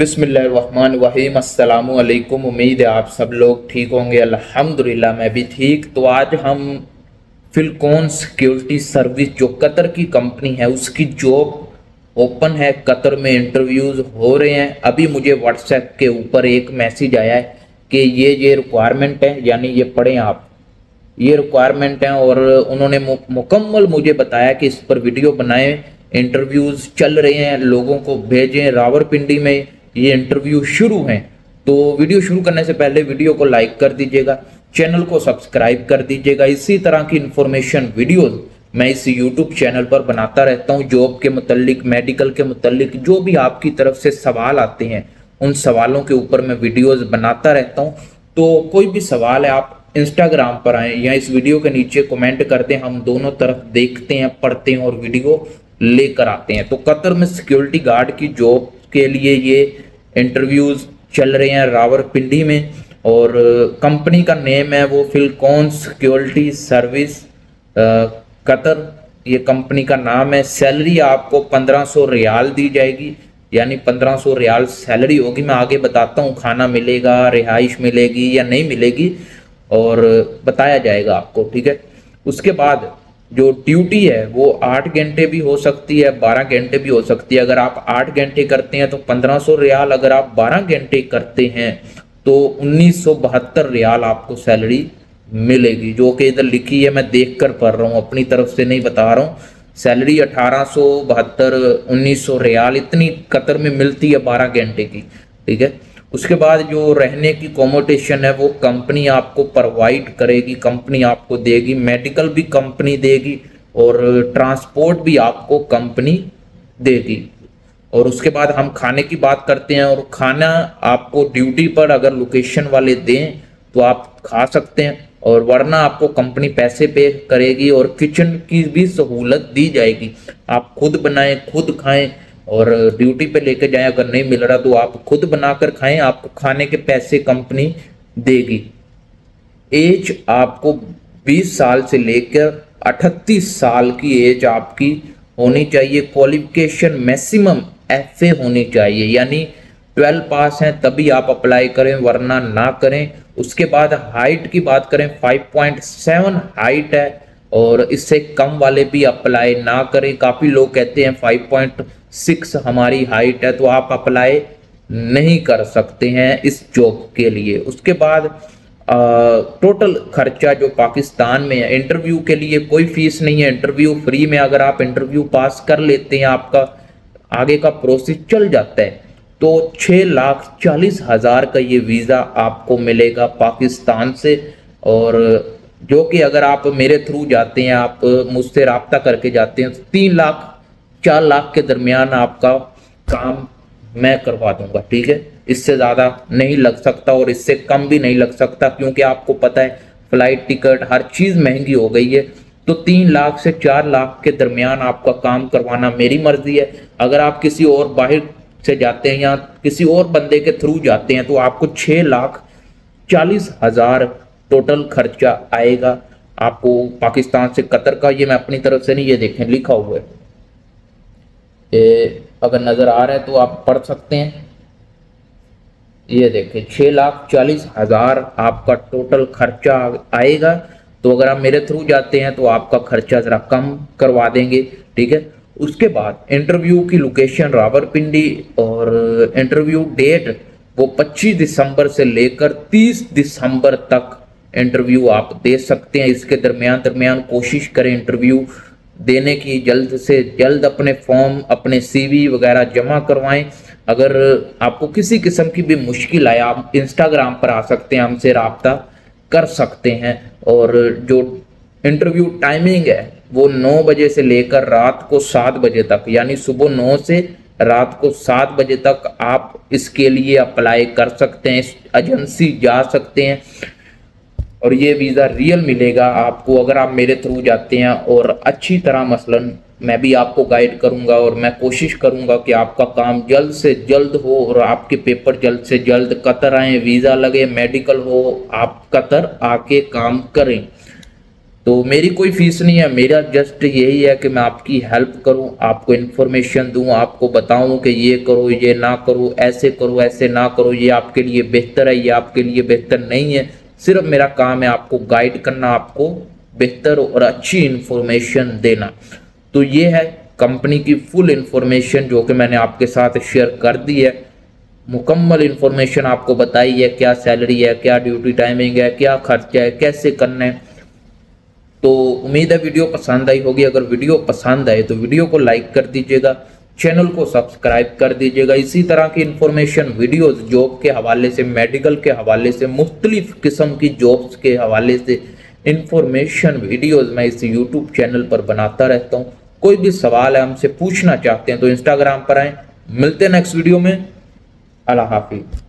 बिस्मिल्लाहिर्रहमानिर्रहीम। अस्सलामु अलैकुम। उम्मीद है आप सब लोग ठीक होंगे। अल्हम्दुलिल्लाह मैं भी ठीक। तो आज हम फिलकॉन सिक्योरिटी सर्विस जो कतर की कंपनी है उसकी जॉब ओपन है। कतर में इंटरव्यूज हो रहे हैं। अभी मुझे व्हाट्सएप के ऊपर एक मैसेज आया है कि ये रिक्वायरमेंट है, यानी ये पढ़ें आप, ये रिक्वायरमेंट है। और उन्होंने मुकम्मल मुझे बताया कि इस पर वीडियो बनाएं, इंटरव्यूज चल रहे हैं, लोगों को भेजें। रावलपिंडी में ये इंटरव्यू शुरू हैं। तो वीडियो शुरू करने से पहले वीडियो को लाइक कर दीजिएगा, चैनल को सब्सक्राइब कर दीजिएगा। इसी तरह की इंफॉर्मेशन वीडियोस मैं इस यूट्यूब चैनल पर बनाता रहता हूं। जॉब के मुतल्लिक, मेडिकल के मुतल्लिक जो भी आपकी तरफ से सवाल आते हैं उन सवालों के ऊपर मैं वीडियोस बनाता रहता हूं। तो कोई भी सवाल है आप इंस्टाग्राम पर आए या इस वीडियो के नीचे कमेंट कर दें, हम दोनों तरफ देखते हैं, पढ़ते हैं और वीडियो लेकर आते हैं। तो कतर में सिक्योरिटी गार्ड की जॉब के लिए ये इंटरव्यूज चल रहे हैं रावलपिंडी में, और कंपनी का नेम है वो फिलकॉन सिक्योरिटी सर्विस कतर, ये कंपनी का नाम है। सैलरी आपको 1500 रियाल दी जाएगी, यानी 1500 रियाल सैलरी होगी। मैं आगे बताता हूँ खाना मिलेगा, रिहाइश मिलेगी या नहीं मिलेगी, और बताया जाएगा आपको, ठीक है। उसके बाद जो ड्यूटी है वो 8 घंटे भी हो सकती है, 12 घंटे भी हो सकती है। अगर आप 8 घंटे करते हैं तो 1500 रियाल, अगर आप 12 घंटे करते हैं तो 1972 रियाल आपको सैलरी मिलेगी, जो कि इधर लिखी है, मैं देख कर पढ़ रहा हूँ, अपनी तरफ से नहीं बता रहा हूँ। सैलरी 1872 1900 रियाल इतनी कतर में मिलती है 12 घंटे की, ठीक है। उसके बाद जो रहने की अकोमोडेशन है वो कंपनी आपको प्रोवाइड करेगी, कंपनी आपको देगी। मेडिकल भी कंपनी देगी और ट्रांसपोर्ट भी आपको कंपनी देगी। और उसके बाद हम खाने की बात करते हैं, और खाना आपको ड्यूटी पर अगर लोकेशन वाले दें तो आप खा सकते हैं, और वरना आपको कंपनी पैसे पे करेगी। और किचन की भी सहूलत दी जाएगी, आप खुद बनाएं खुद खाएं, और ड्यूटी पे लेके जाएं। अगर नहीं मिल रहा तो आप खुद बनाकर खाएं, आपको खाने के पैसे कंपनी देगी। एज आपको 20 साल से लेकर 38 साल की एज आपकी होनी चाहिए। क्वालिफिकेशन मैक्सिमम एफए होनी चाहिए, यानी 12 पास हैं तभी आप अप्लाई करें, वरना ना करें। उसके बाद हाइट की बात करें, 5.7 हाइट है, और इससे कम वाले भी अप्लाई ना करें। काफ़ी लोग कहते हैं 5.6 हमारी हाइट है, तो आप अप्लाई नहीं कर सकते हैं इस जॉब के लिए। उसके बाद टोटल खर्चा जो पाकिस्तान में है, इंटरव्यू के लिए कोई फीस नहीं है, इंटरव्यू फ्री में। अगर आप इंटरव्यू पास कर लेते हैं, आपका आगे का प्रोसेस चल जाता है, तो 6,40,000 का ये वीज़ा आपको मिलेगा पाकिस्तान से। और जो कि अगर आप मेरे थ्रू जाते हैं, आप मुझसे रब्ता करके जाते हैं, तो 3 लाख 4 लाख के दरमियान आपका काम मैं करवा दूंगा, ठीक है। इससे ज़्यादा नहीं लग सकता और इससे कम भी नहीं लग सकता, क्योंकि आपको पता है फ्लाइट टिकट हर चीज़ महंगी हो गई है। तो 3 लाख से 4 लाख के दरमियान आपका काम करवाना मेरी मर्जी है। अगर आप किसी और बाहर से जाते हैं या किसी और बंदे के थ्रू जाते हैं तो आपको 6,40,000 टोटल खर्चा आएगा आपको पाकिस्तान से कतर का। ये मैं अपनी तरफ से नहीं, ये देखें लिखा हुआ है, अगर नज़र आ रहा है तो आप पढ़ सकते हैं। ये देखें 6,40,000 आपका टोटल खर्चा आएगा। तो अगर आप मेरे थ्रू जाते हैं तो आपका खर्चा ज़रा कम करवा देंगे, ठीक है। उसके बाद इंटरव्यू की लोकेशन रावलपिंडी, और इंटरव्यू डेट वो 25 दिसंबर से लेकर 30 दिसंबर तक इंटरव्यू आप दे सकते हैं। इसके दरमियान कोशिश करें इंटरव्यू देने की, जल्द से जल्द अपने फॉर्म, अपने सीवी वगैरह जमा करवाएं। अगर आपको किसी किस्म की भी मुश्किल आए, आप इंस्टाग्राम पर आ सकते हैं, हमसे रब्ता कर सकते हैं। और जो इंटरव्यू टाइमिंग है वो 9 बजे से लेकर रात को 7 बजे तक, यानी सुबह 9 से रात को 7 बजे तक आप इसके लिए अप्लाई कर सकते हैं, एजेंसी जा सकते हैं, और ये वीज़ा रियल मिलेगा आपको अगर आप मेरे थ्रू जाते हैं। और अच्छी तरह मसलन मैं भी आपको गाइड करूंगा, और मैं कोशिश करूंगा कि आपका काम जल्द से जल्द हो और आपके पेपर जल्द से जल्द कतर आए, वीज़ा लगे, मेडिकल हो, आप कतर आके काम करें। तो मेरी कोई फीस नहीं है, मेरा जस्ट यही है कि मैं आपकी हेल्प करूं, आपको इन्फॉर्मेशन दूं, आपको बताऊं कि ये करो, ये ना करो, ऐसे ना करो, ये आपके लिए बेहतर है, ये आपके लिए बेहतर नहीं है। सिर्फ मेरा काम है आपको गाइड करना, आपको बेहतर और अच्छी इन्फॉर्मेशन देना। तो ये है कंपनी की फुल इन्फॉर्मेशन जो कि मैंने आपके साथ शेयर कर दी है। मुकम्मल इन्फॉर्मेशन आपको बताई है, क्या सैलरी है, क्या ड्यूटी टाइमिंग है, क्या खर्चा है, कैसे करना है। तो उम्मीद है वीडियो पसंद आई होगी। अगर वीडियो पसंद आए तो वीडियो को लाइक कर दीजिएगा, चैनल को सब्सक्राइब कर दीजिएगा। इसी तरह की इन्फॉर्मेशन वीडियोस जॉब के हवाले से, मेडिकल के हवाले से, मुख्तलिफ किस्म की जॉब्स के हवाले से इन्फॉर्मेशन वीडियोस मैं इस यूट्यूब चैनल पर बनाता रहता हूँ। कोई भी सवाल है, हमसे पूछना चाहते हैं तो इंस्टाग्राम पर आएँ। मिलते हैं नेक्स्ट वीडियो में। अल्लाह हाफिज़।